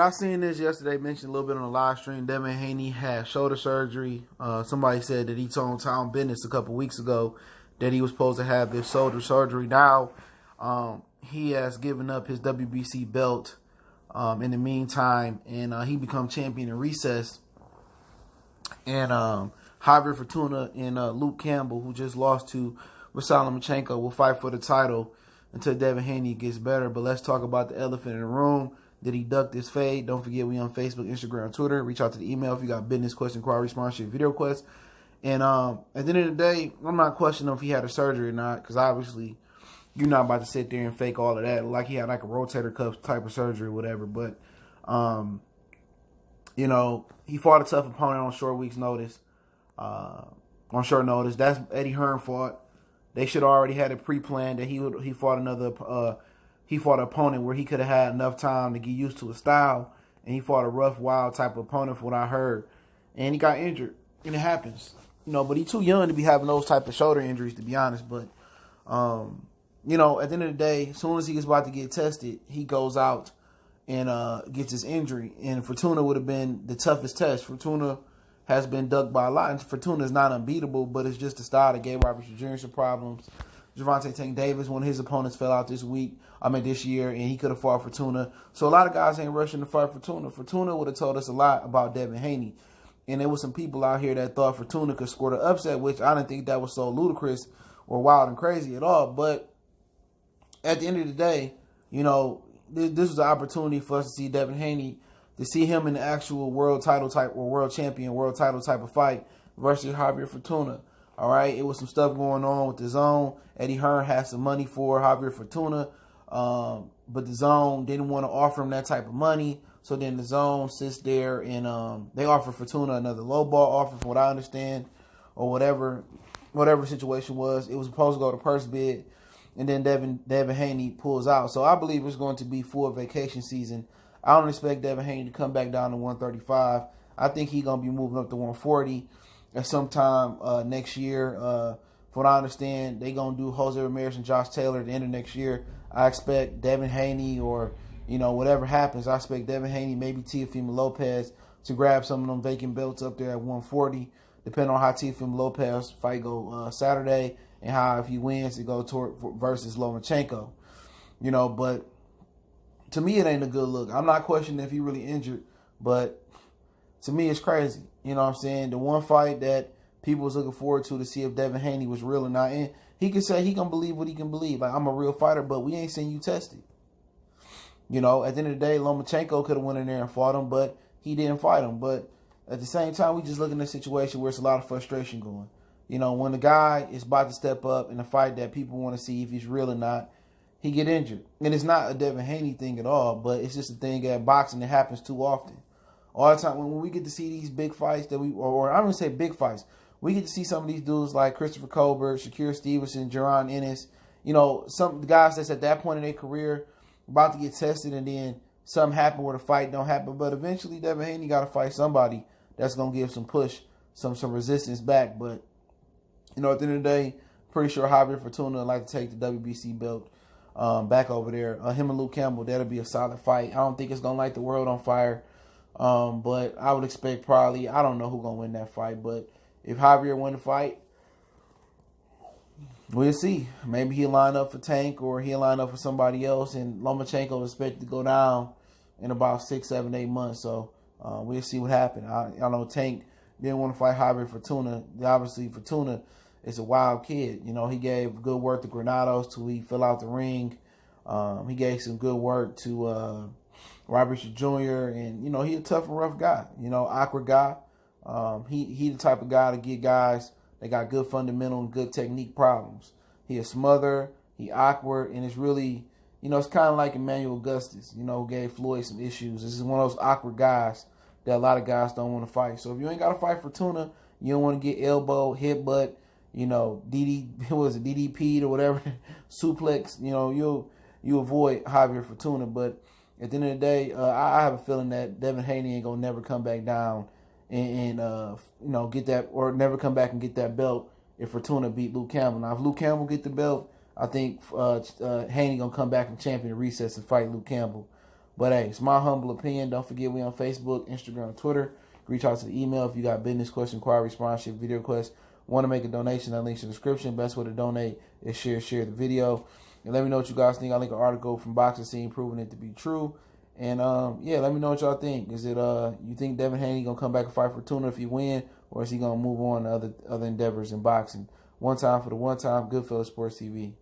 I seen this yesterday, mentioned a little bit on the live stream. Devin Haney had shoulder surgery. Somebody said that he told Town Business a couple weeks ago that he was supposed to have this shoulder surgery. Now, he has given up his WBC belt in the meantime, and he become champion in recess. And Javier Fortuna and Luke Campbell, who just lost to Vasily Lomachenko, will fight for the title until Devin Haney gets better. But let's talk about the elephant in the room. Did he duck this fade? Don't forget, we on Facebook, Instagram, Twitter. Reach out to the email if you got business question, inquiry, sponsorship, video requests. And at the end of the day, I'm not questioning if he had a surgery or not, because obviously you're not about to sit there and fake all of that. Like he had like a rotator cuff type of surgery or whatever. But, you know, he fought a tough opponent on short notice. That's Eddie Hearn fought. They should already had it pre-planned that he fought another he fought an opponent where he could have had enough time to get used to his style, and he fought a rough, wild type of opponent from what I heard, and he got injured, and it happens, you know. But he's too young to be having those type of shoulder injuries, to be honest. But you know, at the end of the day, as soon as he gets about to get tested, he goes out and gets his injury, and Fortuna would have been the toughest test. Fortuna has been ducked by a lot, and Fortuna is not unbeatable, but it's just the style that gave Robert Jr. some problems. Gervonta Tank Davis, one of his opponents, fell out this year, and he could have fought Fortuna. So a lot of guys ain't rushing to fight Fortuna. Fortuna would have told us a lot about Devin Haney. And there was some people out here that thought Fortuna could score the upset, which I didn't think that was so ludicrous or wild and crazy at all. But at the end of the day, you know, this was an opportunity for us to see Devin Haney, to see him in the actual world title type or world champion, world title type of fight versus Javier Fortuna. All right, it was some stuff going on with the zone. Eddie Hearn had some money for Javier Fortuna, but the zone didn't want to offer him that type of money. So then the zone sits there and they offer Fortuna another low ball offer, from what I understand, or whatever situation was. It was supposed to go to purse bid, and then Devin Haney pulls out. So I believe it's going to be full vacation season. I don't expect Devin Haney to come back down to 135. I think he's going to be moving up to 140 at some time next year. From what I understand, they're going to do Jose Ramirez and Josh Taylor at the end of next year. I expect Devin Haney, or, you know, whatever happens, I expect Devin Haney, maybe Teofimo Lopez, to grab some of them vacant belts up there at 140, depending on how Teofimo Lopez fight go Saturday, and how, if he wins, it go versus Lomachenko. You know, but to me, it ain't a good look. I'm not questioning if he really injured, but to me, it's crazy. You know what I'm saying? The one fight that people was looking forward to see if Devin Haney was real or not. And he can say he can believe what he can believe. Like, I'm a real fighter, but we ain't seen you tested. You know, at the end of the day, Lomachenko could have went in there and fought him, but he didn't fight him. But at the same time, we just looking at a situation where it's a lot of frustration going. You know, when the guy is about to step up in a fight that people want to see if he's real or not, he get injured. And it's not a Devin Haney thing at all, but it's just a thing at boxing that happens too often. All the time, when we get to see these big fights that or I'm going to say big fights, we get to see some of these dudes like Christopher Colbert, Shakur Stevenson, Jaron Ennis, you know, some guys that's at that point in their career about to get tested, and then something happen where the fight don't happen. But eventually, Devin Haney got to fight somebody that's going to give some push, some resistance back. But, you know, at the end of the day, pretty sure Javier Fortuna would like to take the WBC belt back over there. Him and Luke Campbell, that'll be a solid fight. I don't think it's going to light the world on fire. But I would expect probably, I don't know who's going to win that fight, but if Javier win the fight, we'll see. Maybe he'll line up for Tank, or he'll line up for somebody else, and Lomachenko is expected to go down in about 6, 7, 8 months. So we'll see what happens. I know Tank didn't want to fight Javier Fortuna. Obviously, Fortuna is a wild kid. You know, he gave good work to Granados till he fell out the ring. He gave some good work to Robert Jr., and, you know, he a tough and rough guy, you know, awkward guy. He the type of guy to get guys that got good fundamental and good technique problems. He a smother, he awkward, and it's really, you know, it's kind of like Emmanuel Augustus, you know, who gave Floyd some issues. This is one of those awkward guys that a lot of guys don't want to fight. So if you ain't got to fight Fortuna, you don't want to get elbow, headbutt, you know, DDP or whatever, suplex, you know, you avoid Javier Fortuna. But at the end of the day, I have a feeling that Devin Haney ain't going to never come back down and you know, get that, or never come back and get that belt if Fortuna beat Luke Campbell. Now, if Luke Campbell get the belt, I think Haney going to come back and champion the recess and fight Luke Campbell. But hey, it's my humble opinion. Don't forget we on Facebook, Instagram, Twitter. Reach out to the email if you got business, question, inquiry, sponsorship, video requests. Want to make a donation? That link's in the description. Best way to donate is share the video. And let me know what you guys think. I link an article from Boxing Scene proving it to be true. And yeah, let me know what y'all think. Is it you think Devin Haney gonna come back and fight Fortuna if he win, or is he gonna move on to other endeavors in boxing? One time for the one time. Goodfellas Sports TV.